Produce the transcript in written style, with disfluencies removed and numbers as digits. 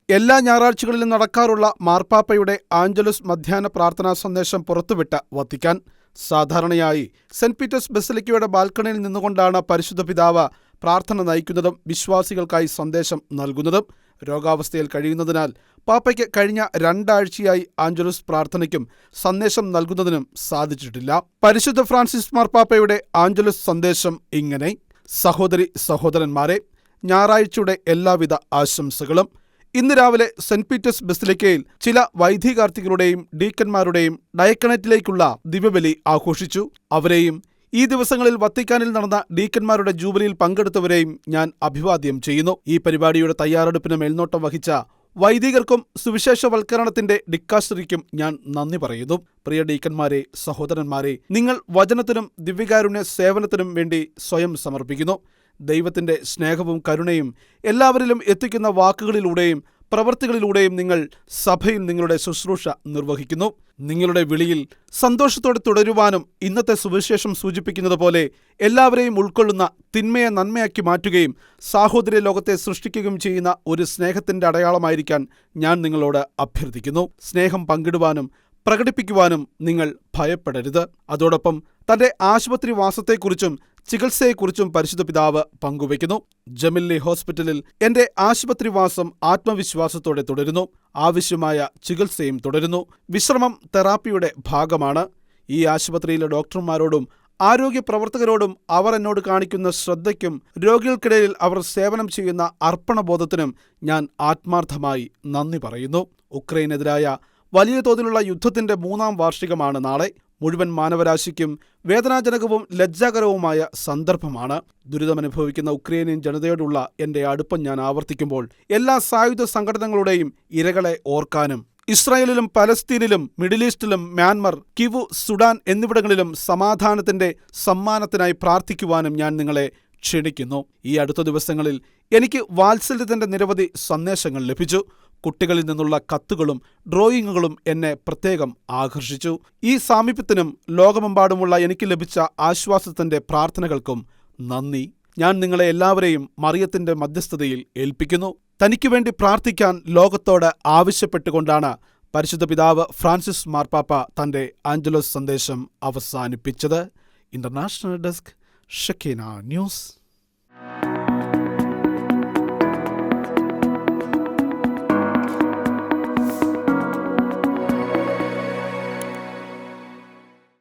എല്ലാ ഞായറാഴ്ചകളിലും നടക്കാറുള്ള മാർപ്പാപ്പയുടെ ആഞ്ചലസ് മധ്യാഹ്ന പ്രാർത്ഥനാ സന്ദേശം പുറത്തുവിട്ട വത്തിക്കാൻ. സാധാരണയായി സെന്റ് പീറ്റേഴ്സ് ബസിലിക്കയുടെ ബാൽക്കണിയിൽ നിന്നുകൊണ്ടാണ് പരിശുദ്ധ പിതാവ് പ്രാർത്ഥന നയിക്കുന്നതും വിശ്വാസികൾക്കായി സന്ദേശം നൽകുന്നതും. രോഗാവസ്ഥയിൽ കഴിയുന്നതിനാൽ പാപ്പയ്ക്ക് കഴിഞ്ഞ 2 ആഴ്ചയായി ആഞ്ചലസ് പ്രാർത്ഥനയ്ക്കും സന്ദേശം നൽകുന്നതിനും സാധിച്ചിട്ടില്ല. പരിശുദ്ധ ഫ്രാൻസിസ് മാർപ്പാപ്പയുടെ ആഞ്ചലസ് സന്ദേശം ഇങ്ങനെ: സഹോദരി സഹോദരന്മാരെ, ഞായറാഴ്ചയുടെ എല്ലാവിധ ആശംസകളും. ഇന്ന് രാവിലെ സെന്റ് പീറ്റേഴ്സ് ബസിലിക്കയിൽ ചില വൈദികാർത്ഥികളുടെയും ഡീക്കന്മാരുടെയും ഡയക്കണറ്റിലേക്കുള്ള ദിവ്യബലി ആഘോഷിച്ചു. അവരെയും ഈ ദിവസങ്ങളിൽ വത്തിക്കാനിൽ നടന്ന ഡീക്കന്മാരുടെ ജൂബിലിയിൽ പങ്കെടുത്തവരെയും ഞാൻ അഭിവാദ്യം ചെയ്യുന്നു. ഈ പരിപാടിയുടെ തയ്യാറെടുപ്പിന് മേൽനോട്ടം വഹിച്ച വൈദികർക്കും സുവിശേഷവൽക്കരണത്തിന്റെ ഡിക്കാസ്റ്ററിക്കും ഞാൻ നന്ദി പറയുന്നു. പ്രിയ ഡീക്കന്മാരെ, സഹോദരന്മാരെ, നിങ്ങൾ വചനത്തിനും ദിവ്യകാരുണ്യ സേവനത്തിനും വേണ്ടി സ്വയം സമർപ്പിക്കുന്നു. ദൈവത്തിന്റെ സ്നേഹവും കരുണയും എല്ലാവരിലും എത്തിക്കുന്ന വാക്കുകളിലൂടെയും പ്രവൃത്തികളിലൂടെയും നിങ്ങൾ സഭയിൽ നിങ്ങളുടെ ശുശ്രൂഷ നിർവഹിക്കുന്നു. നിങ്ങളുടെ വിളിയിൽ സന്തോഷത്തോടെ തുടരുവാനും ഇന്നത്തെ സുവിശേഷം സൂചിപ്പിക്കുന്നത് പോലെ എല്ലാവരെയും ഉൾക്കൊള്ളുന്ന തിന്മയെ നന്മയാക്കി മാറ്റുകയും സാഹോദര്യ ലോകത്തെ സൃഷ്ടിക്കുകയും ചെയ്യുന്ന ഒരു സ്നേഹത്തിന്റെ അടയാളമായിരിക്കാൻ ഞാൻ നിങ്ങളോട് അഭ്യർത്ഥിക്കുന്നു. സ്നേഹം പങ്കിടുവാനും പ്രകടിപ്പിക്കുവാനും നിങ്ങൾ ഭയപ്പെടരുത്. അതോടൊപ്പം തന്റെ ആശുപത്രിവാസത്തെക്കുറിച്ചും ചികിത്സയെക്കുറിച്ചും പരിശുദ്ധ പിതാവ് പങ്കുവയ്ക്കുന്നു. ജമില്ലി ഹോസ്പിറ്റലിൽ എന്റെ ആശുപത്രിവാസം ആത്മവിശ്വാസത്തോടെ തുടരുന്നു. ആവശ്യമായ ചികിത്സയും തുടരുന്നു. വിശ്രമം തെറാപ്പിയുടെ ഭാഗമാണ്. ഈ ആശുപത്രിയിലെ ഡോക്ടർമാരോടും ആരോഗ്യ പ്രവർത്തകരോടും അവർ എന്നോട് കാണിക്കുന്ന ശ്രദ്ധയ്ക്കും രോഗികൾക്കിടയിൽ അവർ സേവനം ചെയ്യുന്ന അർപ്പണബോധത്തിനും ഞാൻ ആത്മാർത്ഥമായി നന്ദി പറയുന്നു. ഉക്രൈനെതിരായ വലിയ തോതിലുള്ള യുദ്ധത്തിന്റെ 3ാം വാർഷികമാണ് നാളെ. മുഴുവൻ മാനവരാശിക്കും വേദനാജനകവും ലജ്ജാകരവുമായ സന്ദർഭമാണ്. ദുരിതമനുഭവിക്കുന്ന ഉക്രൈനിയൻ ജനതയോടുള്ള എൻ്റെ അടുപ്പം ഞാൻ ആവർത്തിക്കുമ്പോൾ എല്ലാ സായുധ സംഘടനകളുടെയും ഇരകളെ ഓർക്കാനും ഇസ്രായേലിലും പലസ്തീനിലും മിഡിൽ ഈസ്റ്റിലും മ്യാൻമർ, കിവു, സുഡാൻ എന്നിവിടങ്ങളിലും സമാധാനത്തിന്റെ സമ്മാനത്തിനായി പ്രാർത്ഥിക്കുവാനും ഞാൻ നിങ്ങളെ ക്ഷണിക്കുന്നു. ഈ അടുത്ത ദിവസങ്ങളിൽ എനിക്ക് വാത്സല്യത്തിന്റെ നിരവധി സന്ദേശങ്ങൾ ലഭിച്ചു. കുട്ടികളിൽ നിന്നുള്ള കത്തുകളും ഡ്രോയിങ്ങുകളും എന്നെ പ്രത്യേകം ആകർഷിച്ചു. ഈ സാമീപ്യത്തിനും ലോകമെമ്പാടുമുള്ള എനിക്ക് ലഭിച്ച ആശ്വാസത്തിന്റെ പ്രാർത്ഥനകൾക്കും നന്ദി. ഞാൻ നിങ്ങളെ എല്ലാവരെയും മറിയത്തിന്റെ മധ്യസ്ഥതയിൽ ഏൽപ്പിക്കുന്നു. തനിക്ക് വേണ്ടി പ്രാർത്ഥിക്കാൻ ലോകത്തോട് ആവശ്യപ്പെട്ടുകൊണ്ടാണ് പരിശുദ്ധ പിതാവ് ഫ്രാൻസിസ് മാർപ്പാപ്പ തന്റെ ആഞ്ചലസ് സന്ദേശം അവസാനിപ്പിച്ചത്. International desk, Shekinah news.